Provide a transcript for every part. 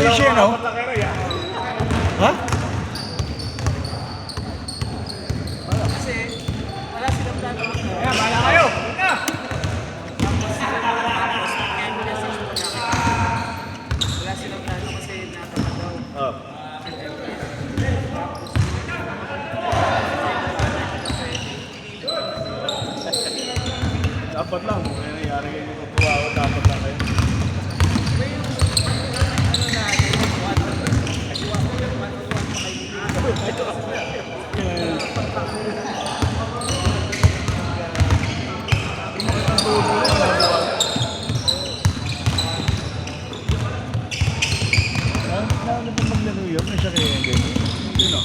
siya, no? Ha? Kasi wala silang plano. Kaya, bahala kayo! Na! Wala silang plano kasi nakatama daw. Oh. Dapat lang, kung may nangyari kayo nito tuwa ako, dapat lang kayo. Ano ba maglaro yun? May siya kaya yung ganyan? Sino?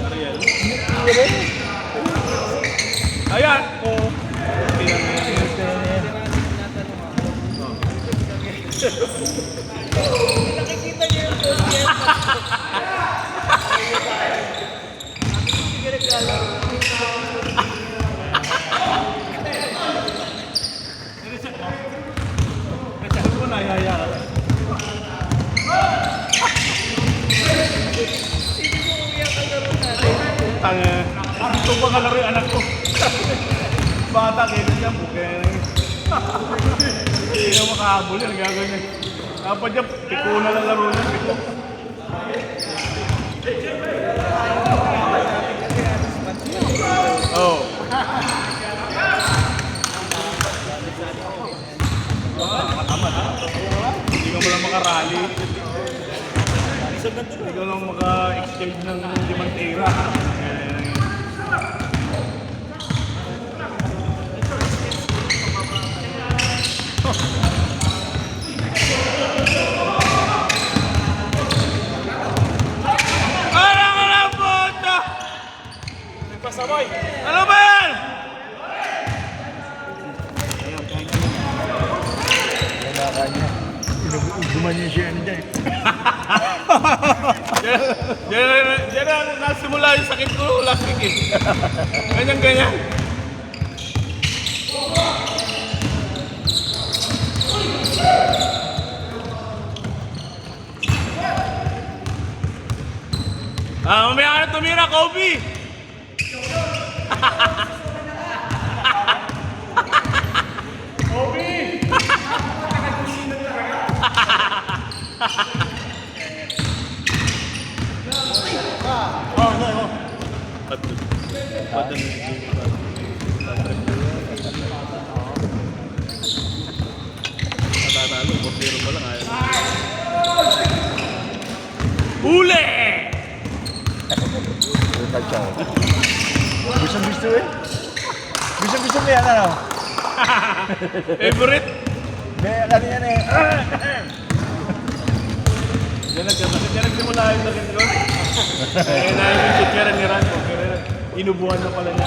Ariel? Ayan! Oo. Nakikita niyo yung post niya. Sabi ko na, yaya ka. Hindi mo umiyak ang laro natin. Tanga. Gusto ko kalaro yung anak ko. Bata, kailan niya, bukay na yun. Hindi na makahabol yan, gagawin niya. Dapat niya, piko na lang laro niya, piko. Oo. Tama na. Hindi ka mo lang makarally. Hindi ka lang maka-exchange ng limang tira. Parang wala po ito! Nagpasabay! Ano ba yan? Wala ka niya. Inuguman niya siya ano dyan. Diyan na nasimula yung sakit ko last week eh. Ganyan-ganyan. Mamaya ka na tumira, Kobe! Kobe! Natatalo, botero pa lang ayaw. Huli! Touch out. Gusto eh. Gusto mo yan ano? Favorite? May ano yan eh. Diyan nagsimula yung sakit ko. Eh, na-shoot ka rin ni Ranco. Pero inubuhan na pala niya.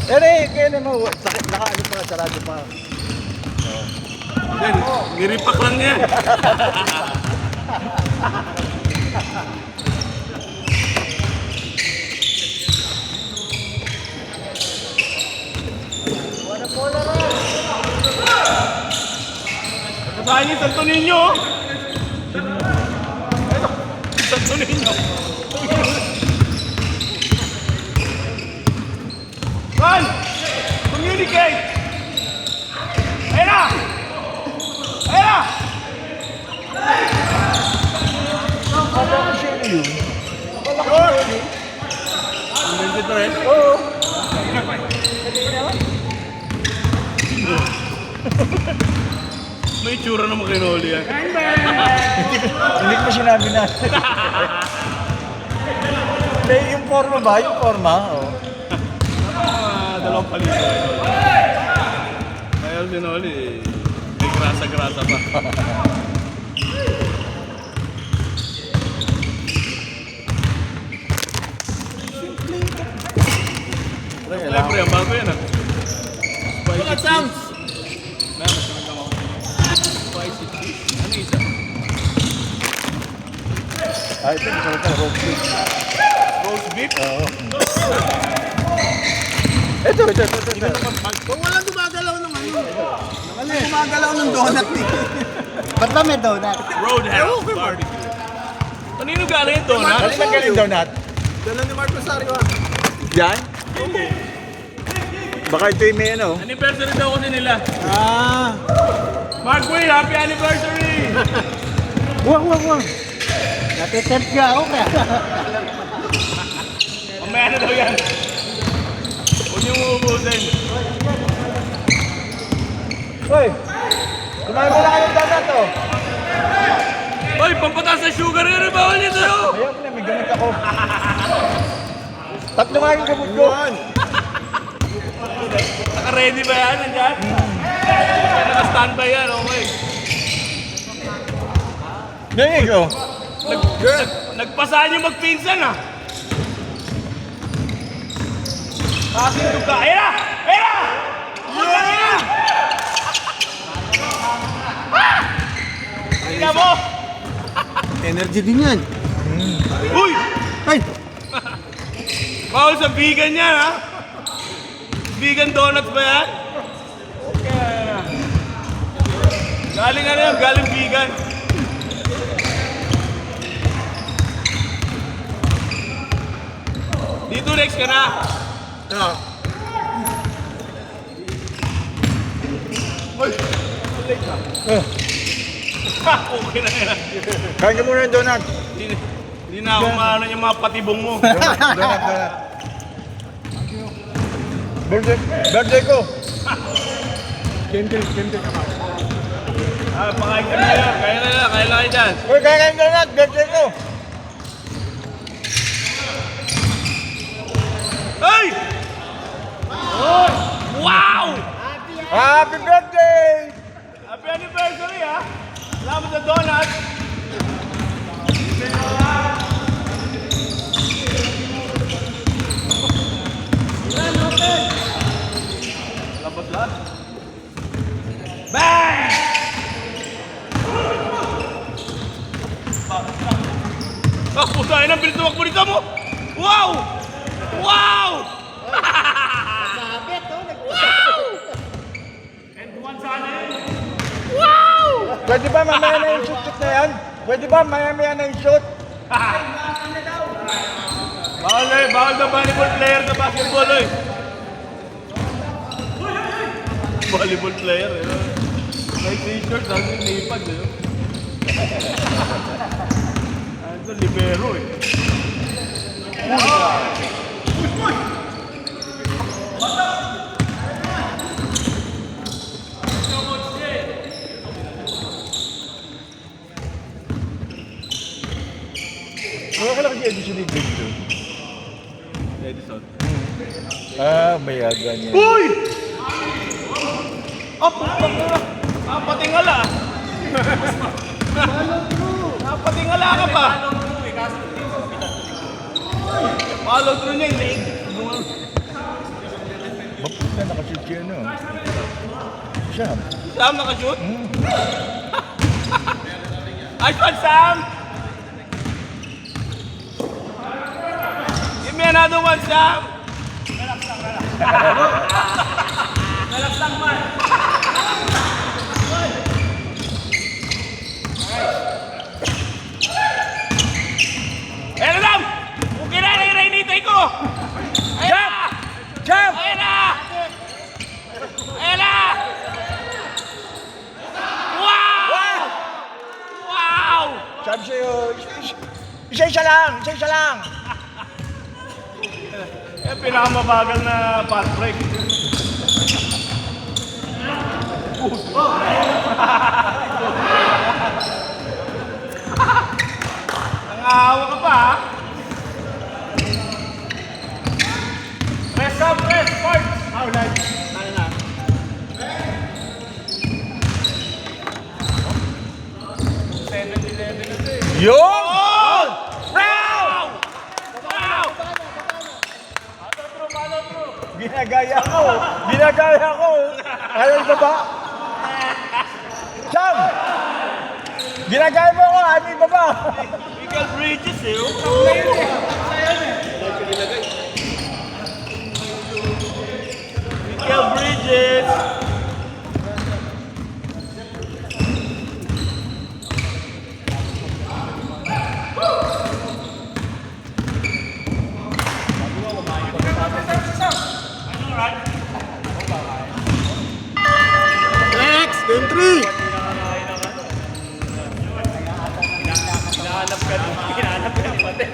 Kaya naman, sakit, nakaano pa, sarado pa. Then, niripak lang niya. Kasahin niyo, Santo Niño! Ito, Santo Niño! Run! Communicate! Ayun na! Ayun na! Akala ko siya na yun. Sure! 23? Oo. May itsura naman kay Noli yan. Hindi ko sinabi na. May yung forma ba? Yung forma? Oo. Dalawang palito. Kaya si Noli, may grasa-grasa pa. Siyempre, ang bago yan ah. Look at sounds! Spicy fish. Ano isa? Ito, masarap ka. Roast beef. Roast beef? Oo. Ito. Kung walang gumagalaw ng ano. Walang gumagalaw ng donut eh. Ba't ba may donut? Roadhouse Barbecue. Kanino galing yung donut? Ano man galing donut? Dala ni Mark Rosario. Yan? Baka ito yung may ano. Anniversary daw kasi nila. Ah! Mark Way, happy anniversary! Wag. Natitempt ka ako kaya. Mamaya na daw yan. Huwag niyong uubusin. Hoy! Kumain mo na kayong donut oh. Hoy, pampataas sa sugar yun. Bawal nito yun. Ayaw ko na, may gamot ako. Tatlo nga yung gamot ko. Naka-ready ba yan? Nandiyan? Naka-standby yan, okay. Nangig oh. Nagpasahan yung magpinsan ah. Kasing duga. Ayan na! Ayan na! Ayan na! Tingnan mo! Energy din yan. Uy! Ay! Bawal sa vegan yan ha? Vegan donuts ba yan? Okay. Galing ano yan? Galing vegan. Dito next ka na. Ah. Uy! Late na. Okay na yan. Kain ka muna ng donut. Hindi na ako maano yung mga patibong mo. Donut. Birthday ko. Kente. Ah, pakain ka na yan. Kaya na kayo dyan. Uy, kain ka ng donut. Birthday ko. Hey! Wow! Happy birthday! Happy anniversary ha! Salamat sa donut! Labas lahat? Bang! Ah, puta yun ang bilis na magburita mo! Wow! Wow! Pwede ba mamaya na yung shoot na yan? Pwede ba mamaya na yung shoot? Bawal na volleyball player sa basketball eh. Volleyball player eh. May t-shirt, tapos yung nipad eh. Ito, libero eh. Wala ka lang si Edison yung video. Edison. Ah, may aga niya. Uy! Oh, putang na. Napatingala. Napatingala ka pa. Follow through niya yung leg. Maputa, nakashoot siya ano. Siya. Sam nakashoot? Nice one, Sam! Give me another one, Sam! Relax lang, man. Ayan na, Sam! Okay na, nainitay ko! Ayan na! Jump! Ayan na! Ayan na! Wow! Wow! Sabi sa'yo, isa lang! Eh, pinakamabagal na fast break. Nangahawa ka pa, ha? Press up, press, parts! Oh, nice. Ano na? Yun! Oh! Wow! Wow! Ginagaya ko! Ayaw ba ba? Sam! Ginagaya mo ako, ayaw ba ba? Miguel Bridges, eh. Miguel Bridges! Entry! Hinahanap ka doon. Hinahanap ka ng pati.